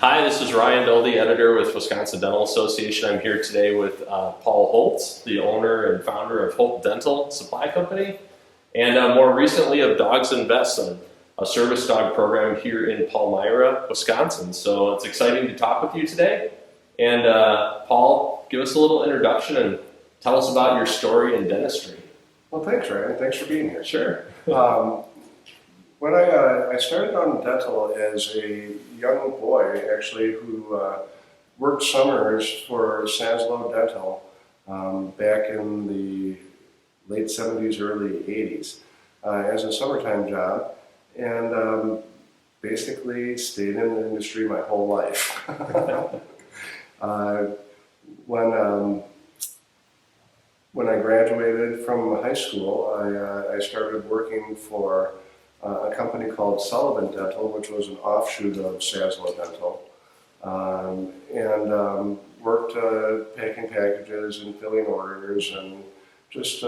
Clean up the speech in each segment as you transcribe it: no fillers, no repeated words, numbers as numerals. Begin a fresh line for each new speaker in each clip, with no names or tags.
Hi, this is Ryan Dole, the editor with Wisconsin Dental Association. I'm here today with Paul Holtz, the owner and founder of Holt Dental Supply Company, and more recently of DogsInVests, a service dog program here in Palmyra, Wisconsin. So it's exciting to talk with you today. And Paul, give us a little introduction and tell us about your story in dentistry.
Well, thanks, Ryan. Thanks for being here.
Sure.
When I started on dental as a young boy, actually, who worked summers for Saslow Dental back in the late 70s, early 80s, as a summertime job, and basically stayed in the industry my whole life. When I graduated from high school, I started working for a company called Sullivan Dental, which was an offshoot of Saslow Dental, and worked packing packages and filling orders and just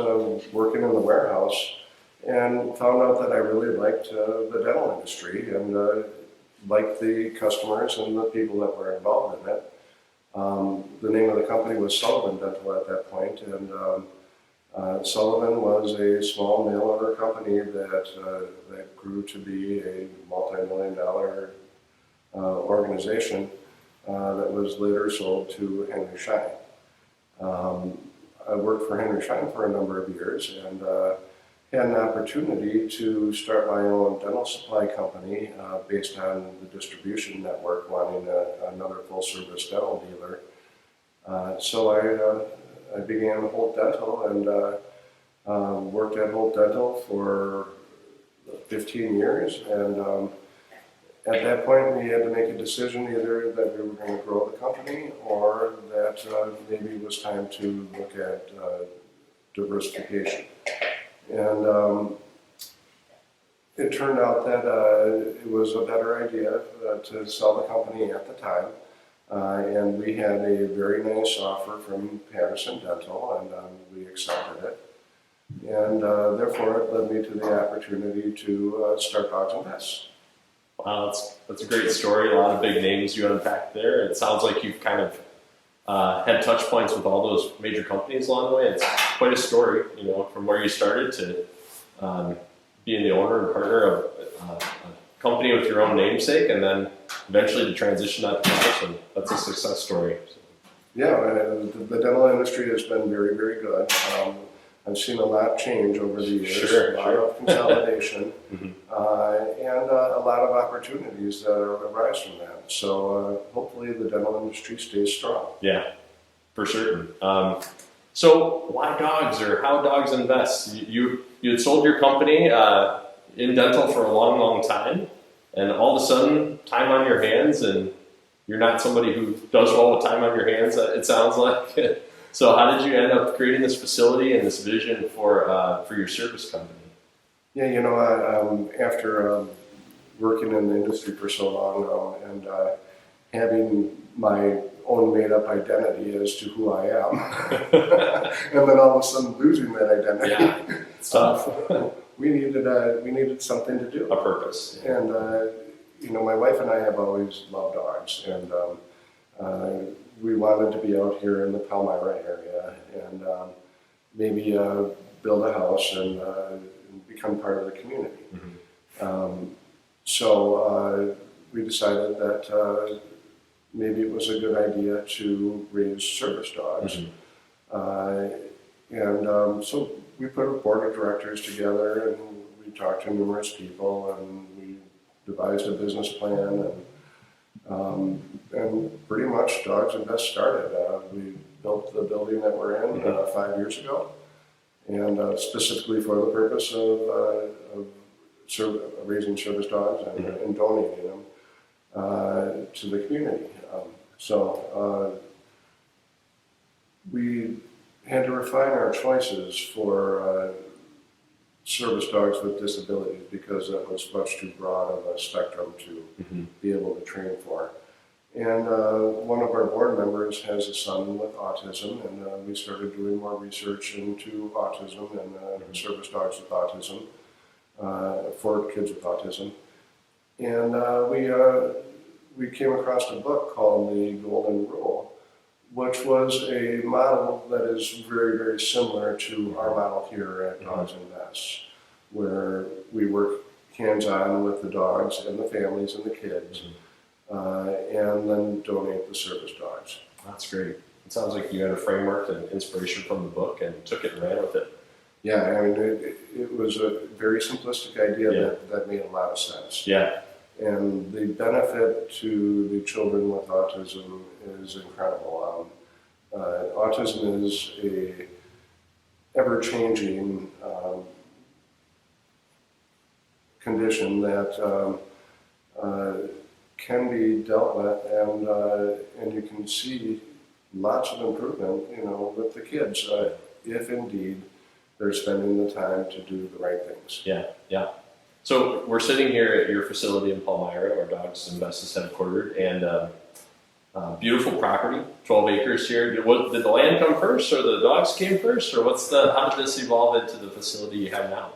working in the warehouse, and found out that I really liked the dental industry and liked the customers and the people that were involved in it. The name of the company was Sullivan Dental at that point, and Sullivan was a small mail order company that grew to be a multi-million-dollar organization that was later sold to Henry Schein. I worked for Henry Schein for a number of years and had an opportunity to start my own dental supply company based on the distribution network wanting another full-service dental dealer. So I began Holt Dental and worked at Holt Dental for 15 years. And at that point, we had to make a decision either that we were going to grow the company or that maybe it was time to look at diversification. And it turned out that it was a better idea to sell the company at the time. And we had a very nice offer from Patterson Dental, and we accepted it. And therefore, it led me to the opportunity to start DogsInVests.
Wow, that's a great story. A lot of big names you unpacked there. It sounds like you've kind of had touch points with all those major companies along the way. It's quite a story, from where you started to being the owner and partner of a company with your own namesake, and then eventually to transition that to commercial. That's a success story.
Yeah, the dental industry has been very, very good. I've seen a lot change over the years, a lot of consolidation, and a lot of opportunities that arise from that. So hopefully the dental industry stays strong.
Yeah, for certain. So why dogs, or how DogsInVests? You had sold your company in dental for a long, long time, and all of a sudden, time on your hands, and you're not somebody who does well with time on your hands, it sounds like. So how did you end up creating this facility and this vision for your service company?
Yeah, after working in the industry for so long and having my own made-up identity as to who I am, and then all of a sudden losing that identity,
it's tough.
We needed something to do.
A purpose.
And my wife and I have always loved dogs, and we wanted to be out here in the Palmyra area and maybe build a house and become part of the community. Mm-hmm. So we decided that maybe it was a good idea to raise service dogs. Mm-hmm. So we put a board of directors together, and we talked to numerous people, and we devised a business plan, and pretty much DogsInVests started. We built the building that we're in 5 years ago, and specifically for the purpose of raising service dogs and donating them to the community. So we had to refine our choices for service dogs with disabilities because that was much too broad of a spectrum to be able to train for. And one of our board members has a son with autism, and we started doing more research into autism and service dogs with autism for kids with autism. And we we came across a book called The Golden Rule, which was a model that is very, very similar to our model here at DogsInVests, where we work hands-on with the dogs and the families and the kids, and then donate the service dogs.
That's great. It sounds like you had a framework and inspiration from the book and took it and ran with it.
Yeah, I mean, it was a very simplistic idea that made a lot of sense.
Yeah.
And the benefit to the children with autism is incredible. Autism is a ever-changing condition that can be dealt with, and you can see lots of improvement, with the kids, if indeed they're spending the time to do the right things.
Yeah, yeah. So we're sitting here at your facility in Palmyra, where DogsInVests is headquartered, and beautiful property, 12 acres here. Did the land come first, or the dogs came first, or how did this evolve into the facility you have now?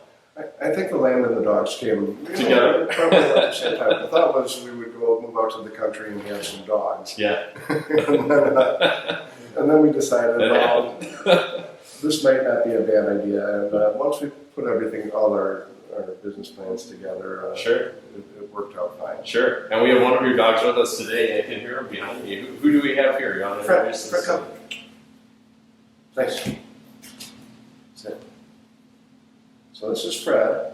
I think the land and the dogs came
together,
probably at the same time. The thought was we would move out to the country and have some dogs.
Yeah.
and then we decided, this might not be a bad idea. And once we put all our business plans together,
sure,
it worked out fine.
Sure. And we have one of your dogs with us today. I can hear him behind me. Who do we have here? You want to introduce
Fred, come. Thanks. Sit. So this is Fred.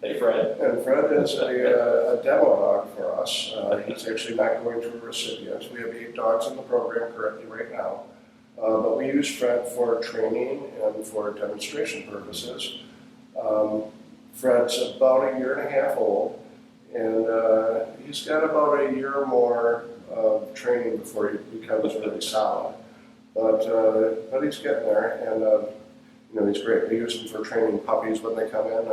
Hey, Fred.
And Fred is a demo dog for us. He's actually not going to recipients. We have 8 dogs in the program currently right now. But we use Fred for training and for demonstration purposes. Fred's about 1.5 years old, and he's got about a year or more of training before he becomes really solid. But he's getting there, and he's great. We use him for training puppies when they come in.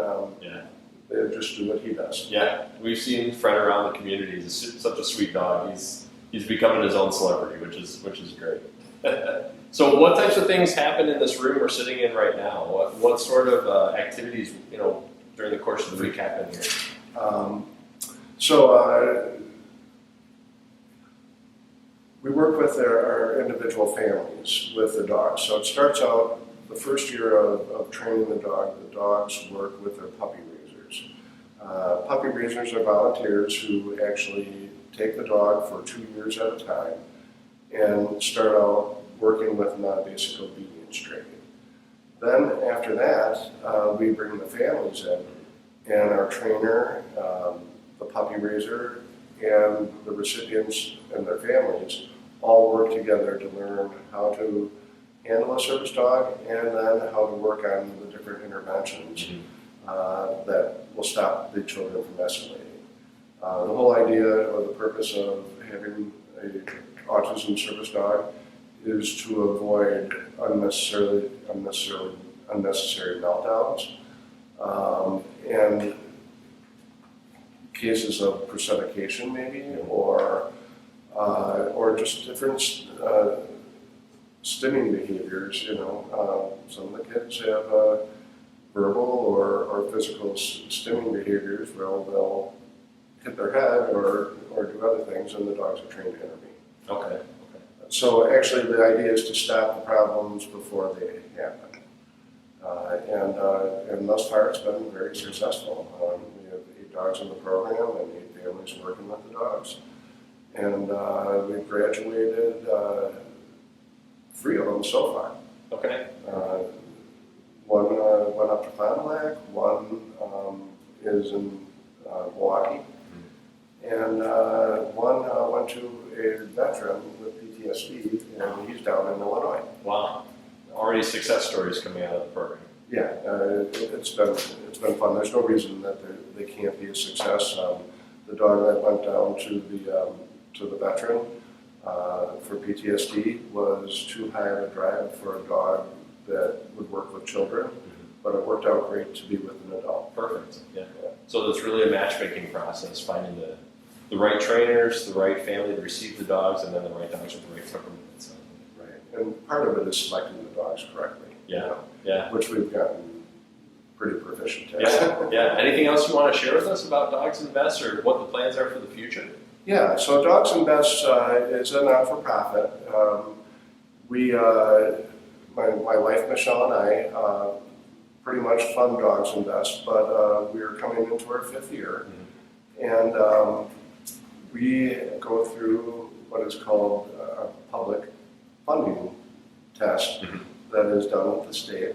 They just do what he does.
Yeah, we've seen Fred around the community. He's such a sweet dog. He's becoming his own celebrity, which is great. So, what types of things happen in this room we're sitting in right now? What sort of activities during the course of the week happen here?
We work with our individual families with the dogs. So it starts out the first year of training the dogs work with their puppy raisers. Puppy raisers are volunteers who actually take the dog for 2 years at a time and start out working with non-basic obedience training. Then after that, we bring the families in, and our trainer, the puppy raiser, and the recipients and their families all work together to learn how to handle a service dog and then how to work on the different interventions that will stop the children from escalating. The whole idea or the purpose of having an autism service dog is to avoid unnecessary meltdowns and cases of personification, maybe, or just different stimming behaviors. Some of the kids have verbal or physical stimming behaviors where they'll hit their head or do other things, and the dogs are trained to intervene.
Okay.
So actually, the idea is to stop the problems before they happen. And thus far, it's been very successful. We have 8 dogs in the program and 8 families working with the dogs. And we've graduated 3 of them so far.
Okay.
One went up to Fond du Lac, one is in Milwaukee, and one went to a veteran with PTSD, and he's down in Illinois.
Wow. Already success stories coming out of the program.
Yeah, it's been fun. There's no reason that they can't be a success. The dog that went down to the veteran for PTSD was too high of a drive for a dog that would work with children, but it worked out great to be with an adult.
Perfect. Yeah. So it's really a matchmaking process, finding the right trainers, the right family to receive the dogs, and then the right dogs with the right temperament. So.
Right, and part of it is selecting the dogs correctly.
Yeah. Yeah.
Which we've gotten pretty proficient at.
Yeah. Yeah. Anything else you want to share with us about DogsInVests or what the plans are for the future?
Yeah, so DogsInVests is a not-for-profit. My wife Michelle and I pretty much fund DogsInvest, but we are coming into our 5th year, and we go through what is called a public funding test that is done with the state,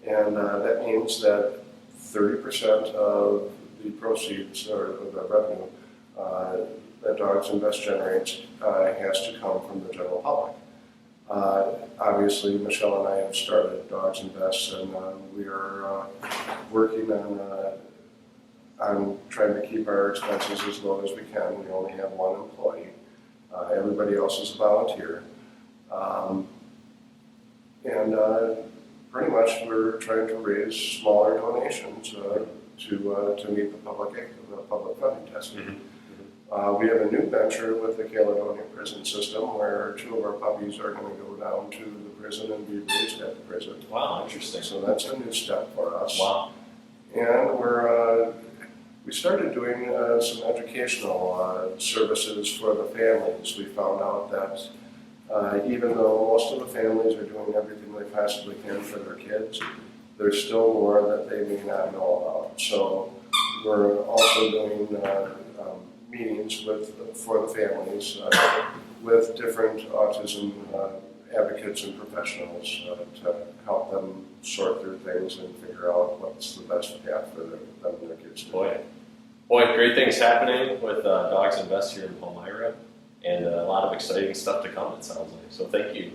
and that means that 30% of the proceeds or the revenue that DogsInvest generates has to come from the general public. Obviously, Michelle and I have started DogsInvest, and we are working on trying to keep our expenses as low as we can. We only have one employee. Everybody else is a volunteer. And pretty much we're trying to raise smaller donations to meet the public funding test. We have a new venture with the Caledonia prison system where 2 of our puppies are going to go down to the prison and be raised at the prison.
Wow, interesting.
So that's a new step for us.
Wow.
And we started doing some educational services for the families. We found out that even though most of the families are doing everything they possibly can for their kids, there's still more that they may not know about. So we're also doing meetings for the families with different autism advocates and professionals to help them sort through things and figure out what's the best path for them and their kids to
Boy, great things happening with DogsInvest here in Palmyra, and a lot of exciting stuff to come, it sounds like. So thank you,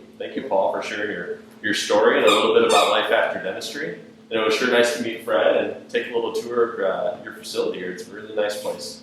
Paul, for sharing your story and a little bit about life after dentistry. And it was sure nice to meet Fred and take a little tour of your facility here. It's a really nice place.